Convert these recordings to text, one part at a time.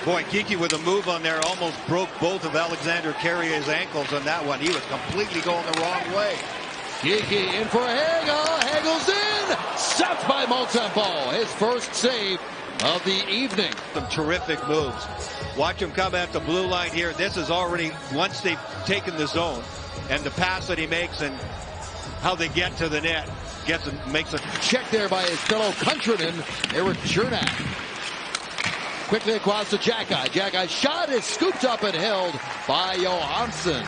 Boy, Geekie with a move on there almost broke both of Alexander Carrier's ankles on that one. He was completely going the wrong way. Geekie in for Hagel. Hagel's in. Stopped by Montembeault. His first save of the evening. Some terrific moves. Watch him come at the blue line here. This is already, once they've taken the zone, and the pass that he makes and how they get to the net, makes a check there by his fellow countryman, Erik Cernak. Quickly across to Xhekaj. Xhekaj's shot is scooped up and held by Johansson.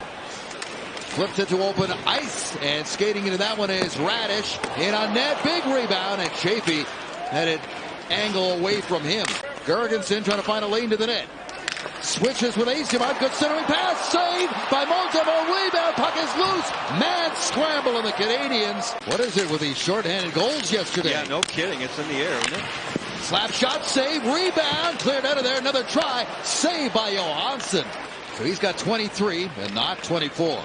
Flips it to open ice, and skating into that one is Radish. In on net, big rebound, and Chaffee had it angle away from him. Girgensson trying to find a lane to the net. Switches with Eyssimont. Good centering pass. Saved by Montembeault. Rebound. Puck is loose. Mad scramble in the Canadians. What is it with these shorthanded goals yesterday? Yeah, no kidding. It's in the air, isn't it? Slap shot. Save. Rebound. Cleared out of there. Another try. Saved by Johansson. So he's got 23 and not 24.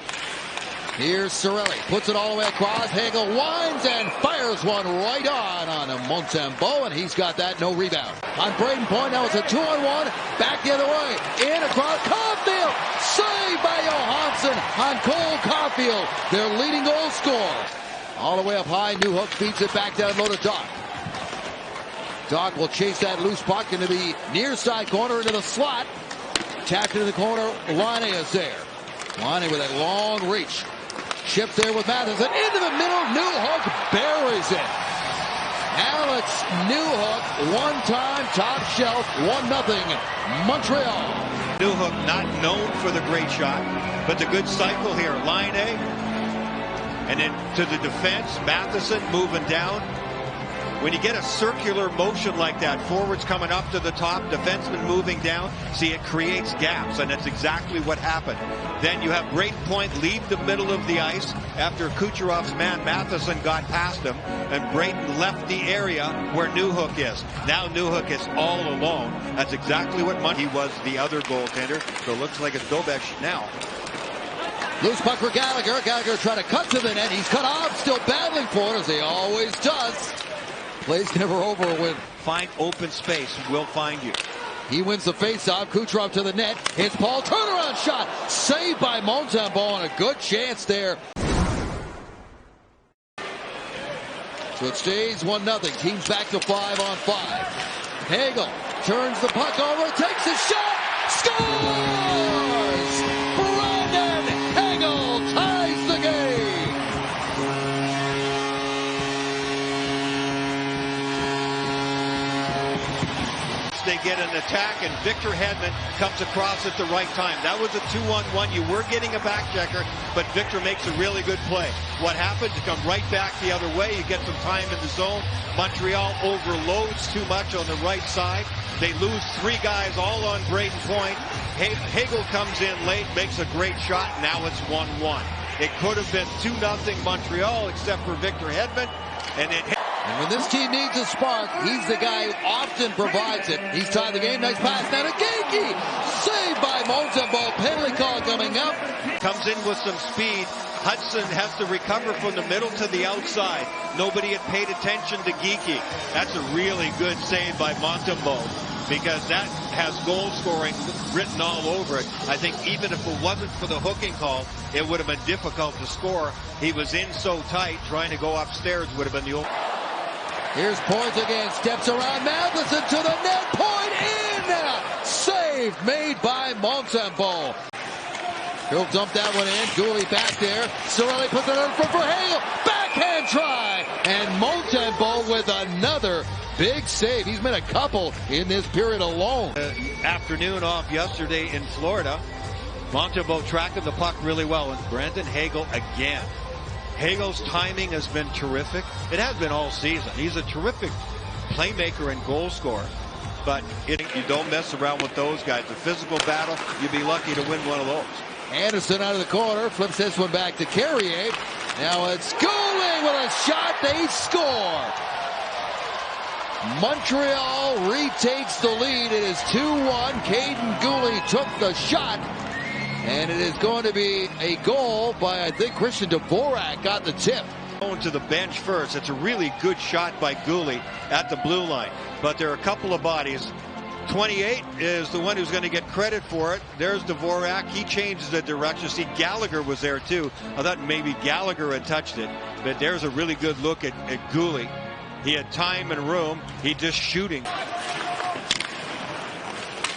Here's Cirelli. Puts it all the way across. Hagel winds and fires one right on Montembeault, and he's got that. No rebound. On Brayden Point, now it's a 2-on-1. Back the other way. In across. Caulfield. Saved by Johansson on Cole Caulfield. Their leading goal scorer. All the way up high. Newhook beats it back down low to Dach. Dach will chase that loose puck into the near side corner into the slot. Tapped into the corner. Laine is there. Laine with a long reach. Chip there with Matheson into the middle. Newhook buries it. Alex Newhook, one-time top shelf, 1-0 Montreal. Newhook not known for the great shot, but the good cycle here. Laine, and then to the defense. Matheson moving down. When you get a circular motion like that, forwards coming up to the top, defensemen moving down, see, it creates gaps, and that's exactly what happened. Then you have Brayden Point leave the middle of the ice after Kucherov's man Matheson got past him, and Brayden left the area where Newhook is. Now Newhook is all alone. That's exactly what he was the other goaltender, so it looks like it's Dobesh now. Loose puck for Gallagher. Gallagher trying to cut to the net. He's cut off, still battling for it, as he always does. Play's never over when find open space. We'll find you. He wins the faceoff. Kucherov to the net. It's Paul. Turnaround shot. Saved by Montembeault, and a good chance there. So it stays 1-0. Teams back to 5-on-5. Hagel turns the puck over. Takes a shot. Scores! Brandon Hagel ties the game. They get an attack, and Victor Hedman comes across at the right time. That was a 2-on-1. You were getting a back checker, but Victor makes a really good play. What happens? You come right back the other way. You get some time in the zone. Montreal overloads too much on the right side. They lose 3 guys all on Brayden Point. Hagel comes in late, makes a great shot. Now it's 1-1. It could have been 2-0 Montreal, except for Victor Hedman. And when this team needs a spark, he's the guy who often provides it. He's tied the game. Nice pass now to Geekie. Saved by Montembeault. Penalty call coming up. Comes in with some speed. Hudson has to recover from the middle to the outside. Nobody had paid attention to Geekie. That's a really good save by Montembeault, because that has goal scoring written all over it. I think even if it wasn't for the hooking call, it would have been difficult to score. He was in so tight, trying to go upstairs would have been the old. Here's Point again, steps around Matheson to the net, Point in! Save made by Montembeault. He'll dump that one in, Dooley back there. Cirelli puts it in front for Hagel, backhand try! And Montembeault with another big save. He's made a couple in this period alone. Afternoon off yesterday in Florida. Montembeault tracking the puck really well, and Brandon Hagel again. Hagel's timing has been terrific. It has been all season. He's a terrific playmaker and goal scorer. But you don't mess around with those guys. The physical battle, you'd be lucky to win one of those. Anderson out of the corner, flips this one back to Carrier. Now it's Goulet with a shot. They score. Montreal retakes the lead. It is 2-1. Caden Goulet took the shot. And it is going to be a goal by, I think, Christian Dvorak got the tip. Going to the bench first. It's a really good shot by Goulet at the blue line. But there are a couple of bodies 28 is the one who's going to get credit for it. There's Dvorak. He changes the direction. See, Gallagher was there too. I thought maybe Gallagher had touched it, but there's a really good look at Guhle. He had time and room. He just shooting.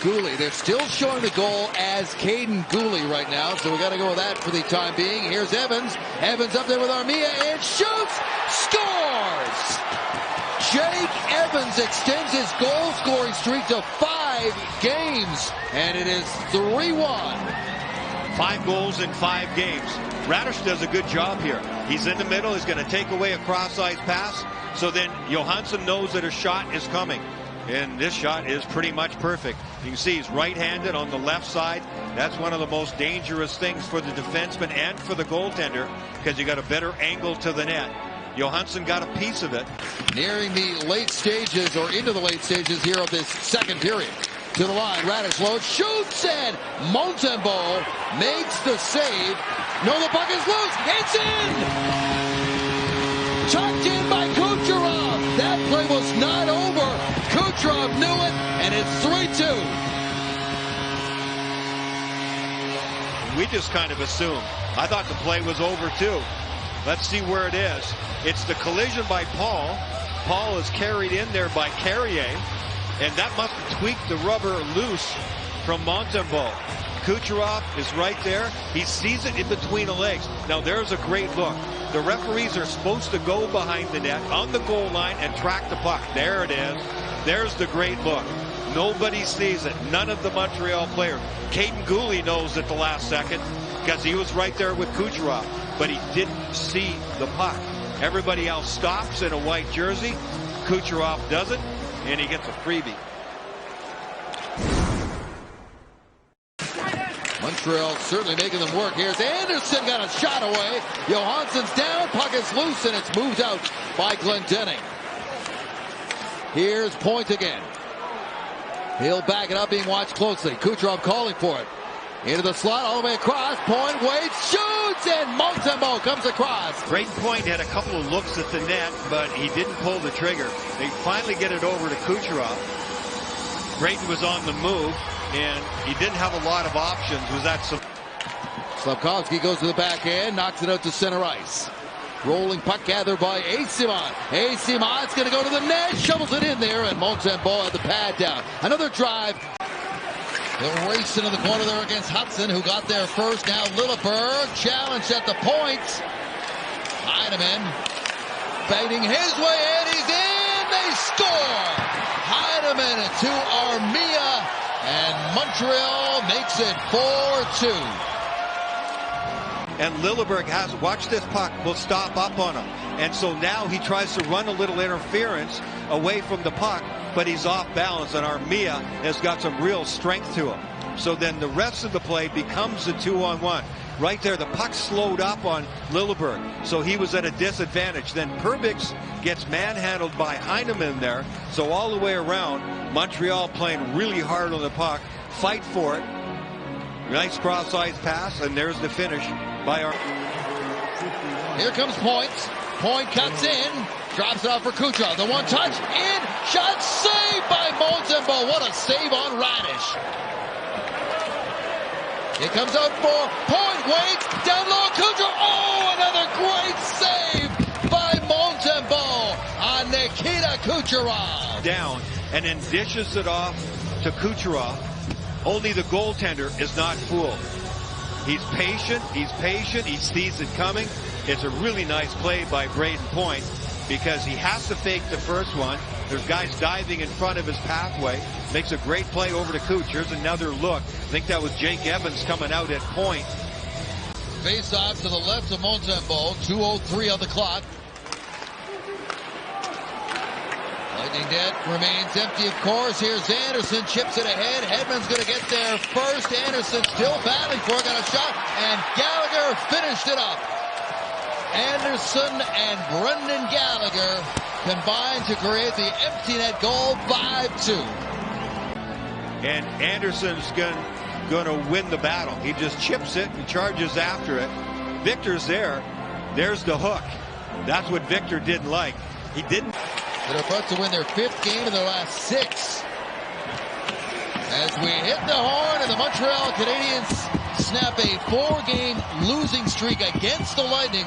Guhle, they're still showing the goal as Kaiden Guhle right now, so we got to go with that for the time being. Here's Evans. Evans up there with Armia and shoots, scores! Jake Evans extends his goal-scoring streak to 5 games, and it is 3-1. 5 goals in 5 games. Radish does a good job here. He's in the middle. He's going to take away a cross-ice pass, so then Johansson knows that a shot is coming. And this shot is pretty much perfect. You can see he's right-handed on the left side. That's one of the most dangerous things for the defenseman and for the goaltender, because you got a better angle to the net. Johansson got a piece of it. Nearing the late stages, or into the late stages here of this second period. To the line, Radish loads, shoots, and Montembeault makes the save. No, the puck is loose. It's in! Tucked in by Kucherov. That play was not over. Kucherov knew it, and it's 3-2. We just kind of assumed. I thought the play was over too. Let's see where it is. It's the collision by Paul. Paul is carried in there by Carrier, and that must have tweaked the rubber loose from Montembeault. Kucherov is right there. He sees it in between the legs. Now there's a great look. The referees are supposed to go behind the net on the goal line and track the puck. There it is. There's the great look. Nobody sees it. None of the Montreal players. Kaiden Guhle knows at the last second because he was right there with Kucherov, but he didn't see the puck. Everybody else stops in a white jersey. Kucherov doesn't, and he gets a freebie. Montreal certainly making them work. Here's Anderson, got a shot away. Johansson's down, puck is loose, and it's moved out by Glendening. Here's Point again. He'll back it up, being watched closely. Kucherov calling for it. Into the slot, all the way across. Point waits, shoots, and Montembeault comes across. Brayden Point had a couple of looks at the net, but he didn't pull the trigger. They finally get it over to Kucherov. Brayden was on the move, and he didn't have a lot of options. Was that some? Slafkovsky goes to the backhand, knocks it out to center ice. Rolling puck gathered by Eyssimont. Eyssimont going to go to the net, shovels it in there, and Montembeault had the pad down. Another drive. They'll race into the corner there against Hudson, who got there first. Now Lilleberg challenged at the point. Heineman baiting his way in. He's in. They score. Heineman to Armia, and Montreal makes it 4-2. And Lilleberg has, watch this puck, will stop up on him. And so now he tries to run a little interference away from the puck, but he's off balance, and Armia has got some real strength to him. So then the rest of the play becomes a 2-on-1. Right there, the puck slowed up on Lilleberg, so he was at a disadvantage. Then Perbix gets manhandled by Heineman there, so all the way around, Montreal playing really hard on the puck, fight for it. Nice cross-ice pass, and there's the finish by our. Here comes Point. Point cuts in, drops it off for Kucherov. The one touch, in, shot, saved by Montembeault. What a save on Radish. It comes out for Point, waits, down low, Kucherov. Oh, another great save by Montembeault on Nikita Kucherov. Down, and then dishes it off to Kucherov. Only the goaltender is not fooled. He's patient, he sees it coming. It's a really nice play by Brayden Point because he has to fake the first one. There's guys diving in front of his pathway. Makes a great play over to Kuch. Here's another look. I think that was Jake Evans coming out at Point. Face off to the left of Montembeault. 2:03 on the clock. Lightning net remains empty, of course. Here's Anderson, chips it ahead. Hedman's going to get there first. Anderson still battling for it, got a shot, and Gallagher finished it up. Anderson and Brendan Gallagher combined to create the empty net goal, 5-2. And Anderson's going to win the battle. He just chips it and charges after it. Victor's there. There's the hook. That's what Victor didn't like. He didn't. They're about to win their 5th game in their last 6. As we hit the horn, and the Montreal Canadiens snap a 4-game losing streak against the Lightning.